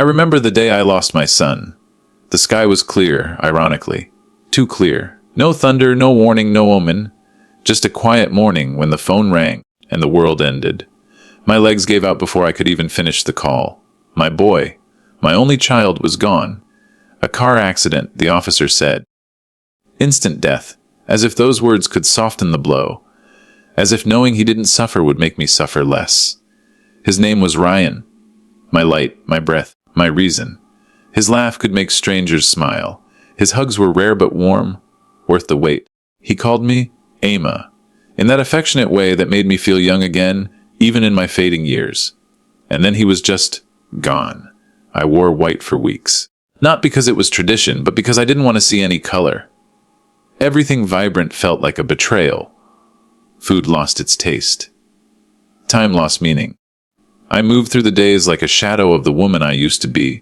I remember the day I lost my son. The sky was clear, ironically. Too clear. No thunder, no warning, no omen. Just a quiet morning when the phone rang and the world ended. My legs gave out before I could even finish the call. My boy, my only child, was gone. A car accident, the officer said. Instant death, as if those words could soften the blow. As if knowing he didn't suffer would make me suffer less. His name was Ryan. My light, my breath, my reason. His laugh could make strangers smile. His hugs were rare but warm, worth the wait. He called me Ama, in that affectionate way that made me feel young again, even in my fading years. And then he was just gone. I wore white for weeks. Not because it was tradition, but because I didn't want to see any color. Everything vibrant felt like a betrayal. Food lost its taste. Time lost meaning. I moved through the days like a shadow of the woman I used to be.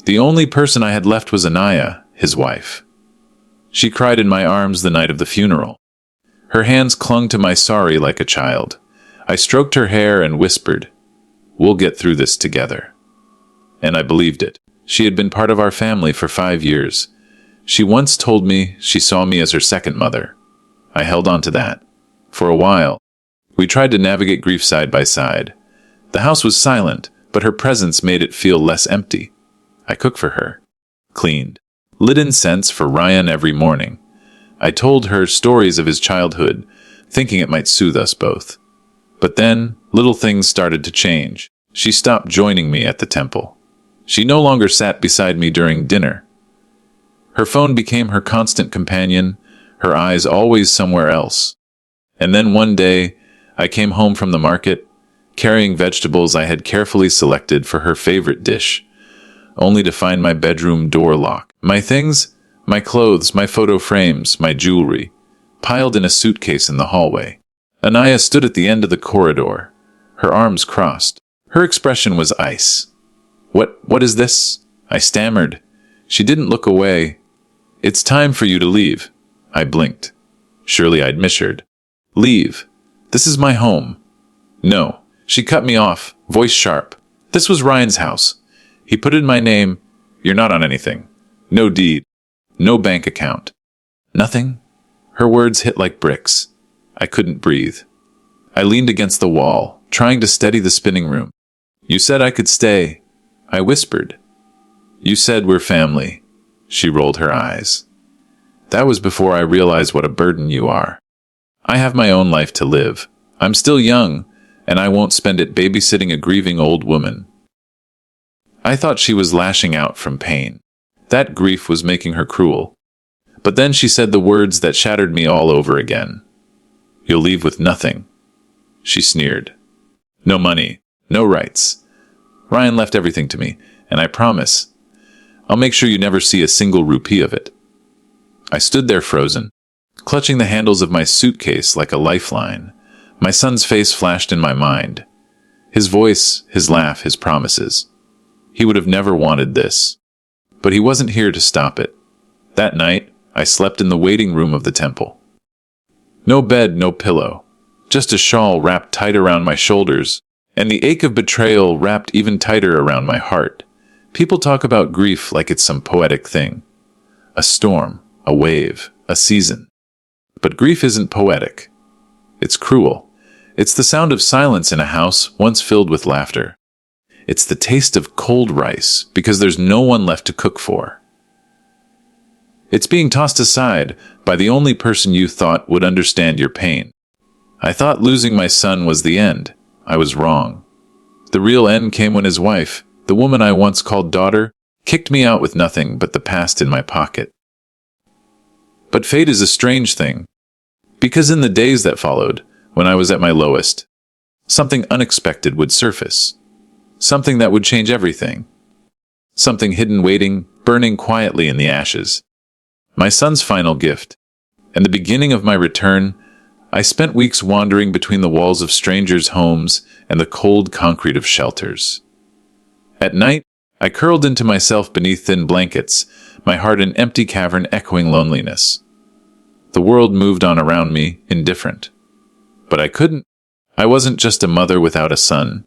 The only person I had left was Anaya, his wife. She cried in my arms the night of the funeral. Her hands clung to my sari like a child. I stroked her hair and whispered, "We'll get through this together." And I believed it. She had been part of our family for 5 years. She once told me she saw me as her second mother. I held on to that. For a while, we tried to navigate grief side by side. The house was silent, but her presence made it feel less empty. I cooked for her, cleaned, lit incense for Ryan every morning. I told her stories of his childhood, thinking it might soothe us both. But then, little things started to change. She stopped joining me at the temple. She no longer sat beside me during dinner. Her phone became her constant companion, her eyes always somewhere else. And then one day, I came home from the market, carrying vegetables I had carefully selected for her favorite dish, only to find my bedroom door locked. My things, my clothes, my photo frames, my jewelry, piled in a suitcase in the hallway. Anaya stood at the end of the corridor, her arms crossed. Her expression was ice. What is this?" I stammered. She didn't look away. "It's time for you to leave." I blinked. Surely I'd misheard. "Leave. This is my home." "No." She cut me off, voice sharp. "This was Ryan's house. He put in my name. You're not on anything. No deed. No bank account. Nothing?" Her words hit like bricks. I couldn't breathe. I leaned against the wall, trying to steady the spinning room. "You said I could stay," I whispered. "You said we're family." She rolled her eyes. "That was before I realized what a burden you are. I have my own life to live. I'm still young, and I won't spend it babysitting a grieving old woman." I thought she was lashing out from pain. That grief was making her cruel. But then she said the words that shattered me all over again. "You'll leave with nothing." She sneered. "No money, no rights. Ryan left everything to me, and I promise, I'll make sure you never see a single rupee of it." I stood there frozen, clutching the handles of my suitcase like a lifeline. My son's face flashed in my mind. His voice, his laugh, his promises. He would have never wanted this. But he wasn't here to stop it. That night, I slept in the waiting room of the temple. No bed, no pillow. Just a shawl wrapped tight around my shoulders, and the ache of betrayal wrapped even tighter around my heart. People talk about grief like it's some poetic thing. A storm, a wave, a season. But grief isn't poetic. It's cruel. It's the sound of silence in a house once filled with laughter. It's the taste of cold rice because there's no one left to cook for. It's being tossed aside by the only person you thought would understand your pain. I thought losing my son was the end. I was wrong. The real end came when his wife, the woman I once called daughter, kicked me out with nothing but the past in my pocket. But fate is a strange thing, because in the days that followed, when I was at my lowest, something unexpected would surface. Something that would change everything. Something hidden waiting, burning quietly in the ashes. My son's final gift. And the beginning of my return, I spent weeks wandering between the walls of strangers' homes and the cold concrete of shelters. At night, I curled into myself beneath thin blankets, my heart an empty cavern echoing loneliness. The world moved on around me, indifferent. But I couldn't. I wasn't just a mother without a son.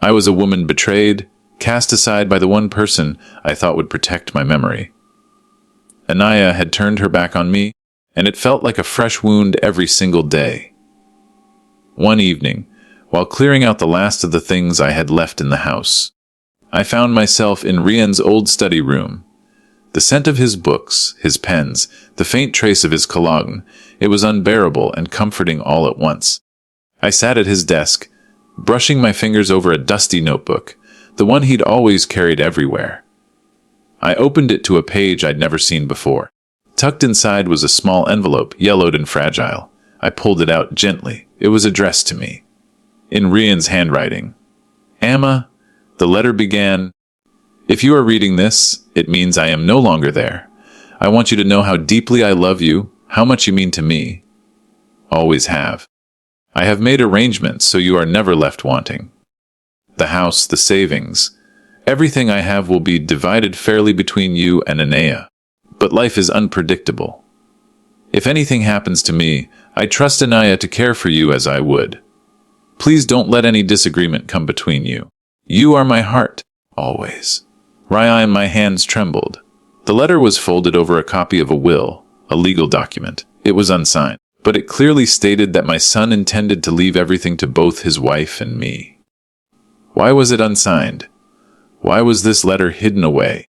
I was a woman betrayed, cast aside by the one person I thought would protect my memory. Anaya had turned her back on me, and it felt like a fresh wound every single day. One evening, while clearing out the last of the things I had left in the house, I found myself in Rian's old study room. The scent of his books, his pens, the faint trace of his cologne, it was unbearable and comforting all at once. I sat at his desk, brushing my fingers over a dusty notebook, the one he'd always carried everywhere. I opened it to a page I'd never seen before. Tucked inside was a small envelope, yellowed and fragile. I pulled it out gently. It was addressed to me, in Rian's handwriting. Amma, the letter began, "If you are reading this, it means I am no longer there. I want you to know how deeply I love you, how much you mean to me. Always have. I have made arrangements so you are never left wanting. The house, the savings, everything I have will be divided fairly between you and Anaya. But life is unpredictable. If anything happens to me, I trust Anaya to care for you as I would. Please don't let any disagreement come between you. You are my heart, always." Ryan, my hands trembled. The letter was folded over a copy of a will, a legal document. It was unsigned, but it clearly stated that my son intended to leave everything to both his wife and me. Why was it unsigned? Why was this letter hidden away?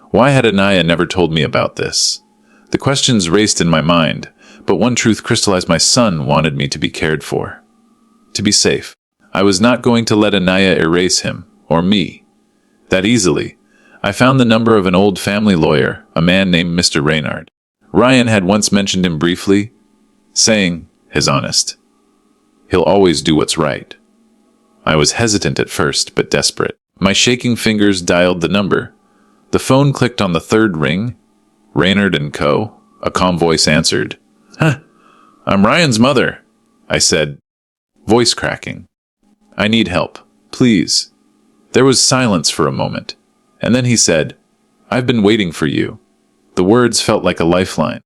Why had Anaya never told me about this? The questions raced in my mind, but one truth crystallized: my son wanted me to be cared for, to be safe. I was not going to let Anaya erase him, or me, that easily. I found the number of an old family lawyer, a man named Mr. Reynard. Ryan had once mentioned him briefly, saying, "He's honest. He'll always do what's right." I was hesitant at first, but desperate. My shaking fingers dialed the number. The phone clicked on the third ring. Reynard and Co. A calm voice answered. "Huh, I'm Ryan's mother," I said, voice cracking. "I need help, please." There was silence for a moment, and then he said, "I've been waiting for you." The words felt like a lifeline.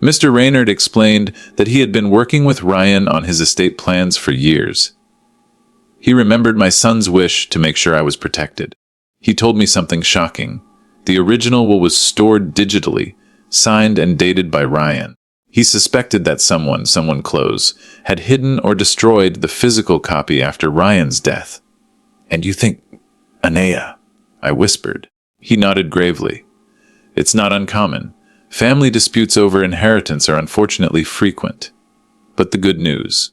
Mr. Reynard explained that he had been working with Ryan on his estate plans for years. He remembered my son's wish to make sure I was protected. He told me something shocking. The original will was stored digitally, signed and dated by Ryan. He suspected that someone close, had hidden or destroyed the physical copy after Ryan's death. "And you think, Anaya?" I whispered. He nodded gravely. "It's not uncommon. Family disputes over inheritance are unfortunately frequent. But the good news: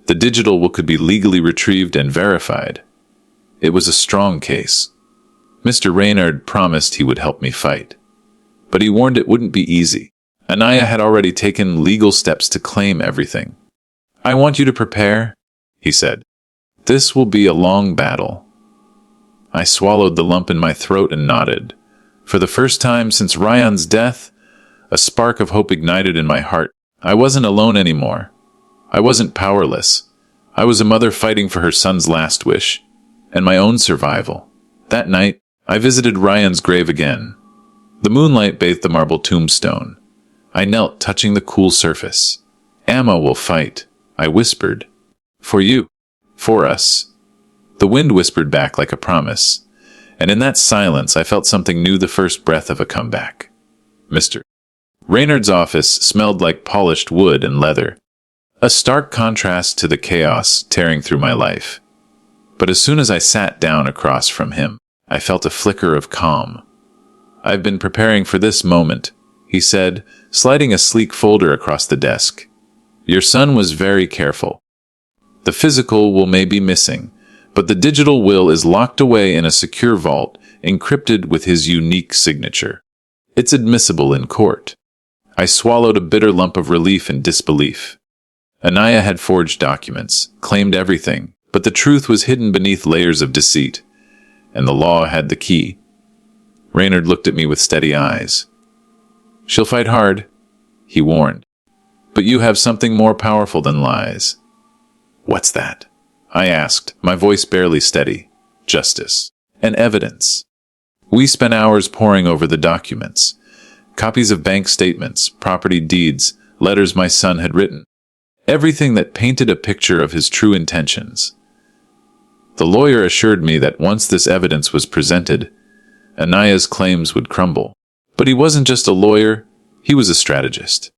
the digital will could be legally retrieved and verified. It was a strong case. Mr. Reynard promised he would help me fight. But he warned it wouldn't be easy. Anaya had already taken legal steps to claim everything. "I want you to prepare," he said. "This will be a long battle." I swallowed the lump in my throat and nodded. For the first time since Ryan's death, a spark of hope ignited in my heart. I wasn't alone anymore. I wasn't powerless. I was a mother fighting for her son's last wish, and my own survival. That night, I visited Ryan's grave again. The moonlight bathed the marble tombstone. I knelt, touching the cool surface. "Amma will fight," I whispered. "For you. For us." The wind whispered back like a promise, and in that silence I felt something new, the first breath of a comeback. Mr. Reynard's office smelled like polished wood and leather, a stark contrast to the chaos tearing through my life. But as soon as I sat down across from him, I felt a flicker of calm. "I've been preparing for this moment," he said, sliding a sleek folder across the desk. "Your son was very careful. The physical will may be missing, but the digital will is locked away in a secure vault, encrypted with his unique signature. It's admissible in court." I swallowed a bitter lump of relief and disbelief. Anaya had forged documents, claimed everything, but the truth was hidden beneath layers of deceit, and the law had the key. Reynard looked at me with steady eyes. "She'll fight hard," he warned. "But you have something more powerful than lies." "What's that?" I asked, my voice barely steady. "Justice. And evidence." We spent hours poring over the documents. Copies of bank statements, property deeds, letters my son had written. Everything that painted a picture of his true intentions. The lawyer assured me that once this evidence was presented, Anaya's claims would crumble. But he wasn't just a lawyer, he was a strategist.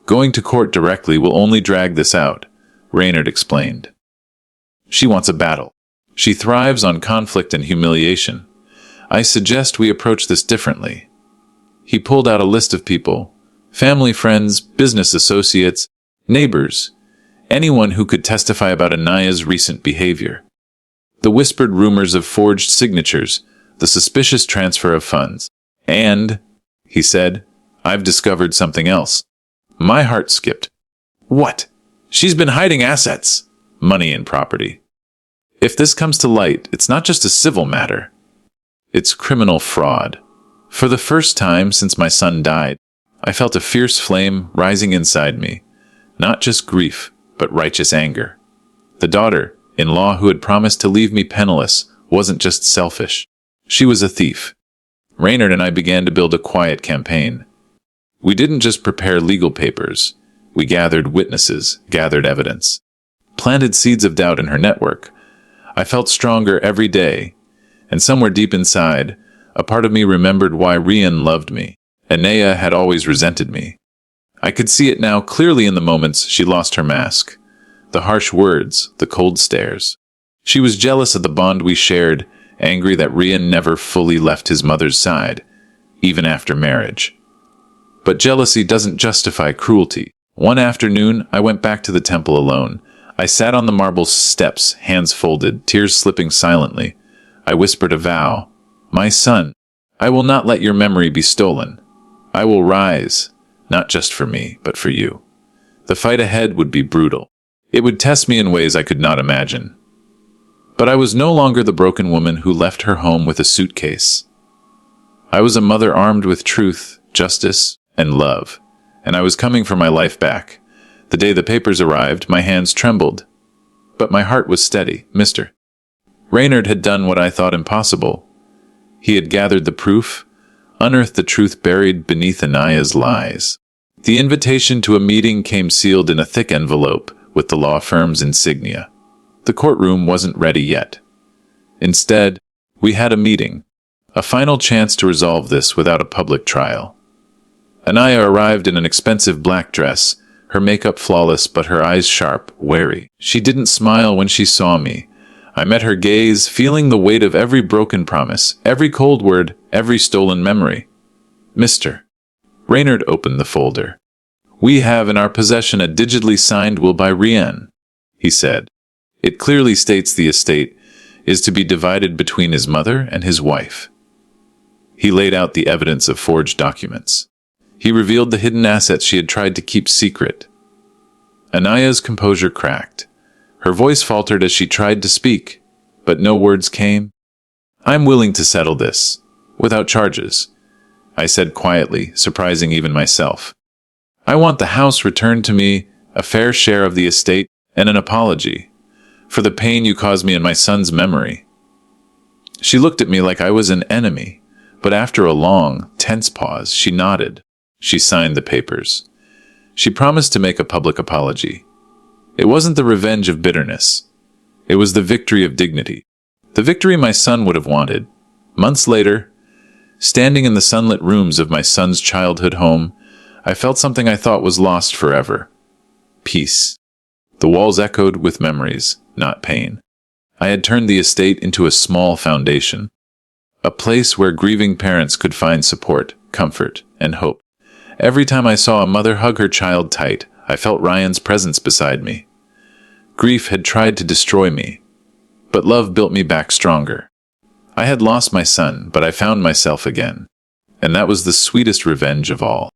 Going to court directly will only drag this out, Raynard explained. She wants a battle. She thrives on conflict and humiliation. I suggest we approach this differently. He pulled out a list of people, family, friends, business associates, neighbors, anyone who could testify about Anaya's recent behavior. The whispered rumors of forged signatures, the suspicious transfer of funds. And, he said, I've discovered something else. My heart skipped. What? She's been hiding assets, money and property. If this comes to light, it's not just a civil matter. It's criminal fraud. For the first time since my son died, I felt a fierce flame rising inside me. Not just grief, but righteous anger. The daughter-in-law who had promised to leave me penniless wasn't just selfish. She was a thief. Raynard and I began to build a quiet campaign. We didn't just prepare legal papers. We gathered witnesses, gathered evidence. Planted seeds of doubt in her network. I felt stronger every day, and somewhere deep inside, a part of me remembered why Rian loved me. Anaya had always resented me. I could see it now clearly in the moments she lost her mask. The harsh words, the cold stares. She was jealous of the bond we shared, angry that Rian never fully left his mother's side, even after marriage. But jealousy doesn't justify cruelty. One afternoon, I went back to the temple alone. I sat on the marble steps, hands folded, tears slipping silently. I whispered a vow. My son, I will not let your memory be stolen. I will rise, not just for me, but for you. The fight ahead would be brutal. It would test me in ways I could not imagine. But I was no longer the broken woman who left her home with a suitcase. I was a mother armed with truth, justice, and love, and I was coming for my life back. The day the papers arrived, my hands trembled. But my heart was steady. Mr. Raynard had done what I thought impossible. He had gathered the proof, unearthed the truth buried beneath Anaya's lies. The invitation to a meeting came sealed in a thick envelope with the law firm's insignia. The courtroom wasn't ready yet. Instead, we had a meeting, a final chance to resolve this without a public trial. Anaya arrived in an expensive black dress, her makeup flawless but her eyes sharp, wary. She didn't smile when she saw me. I met her gaze, feeling the weight of every broken promise, every cold word, every stolen memory. Mr. Raynard opened the folder. We have in our possession a digitally signed will by Rian, he said. It clearly states the estate is to be divided between his mother and his wife. He laid out the evidence of forged documents. He revealed the hidden assets she had tried to keep secret. Anaya's composure cracked. Her voice faltered as she tried to speak, but no words came. I'm willing to settle this, without charges, I said quietly, surprising even myself. I want the house returned to me, a fair share of the estate, and an apology for the pain you caused me in my son's memory. She looked at me like I was an enemy, but after a long, tense pause, she nodded. She signed the papers. She promised to make a public apology. It wasn't the revenge of bitterness. It was the victory of dignity. The victory my son would have wanted. Months later, standing in the sunlit rooms of my son's childhood home, I felt something I thought was lost forever. Peace. The walls echoed with memories, not pain. I had turned the estate into a small foundation, a place where grieving parents could find support, comfort, and hope. Every time I saw a mother hug her child tight, I felt Ryan's presence beside me. Grief had tried to destroy me, but love built me back stronger. I had lost my son, but I found myself again, and that was the sweetest revenge of all.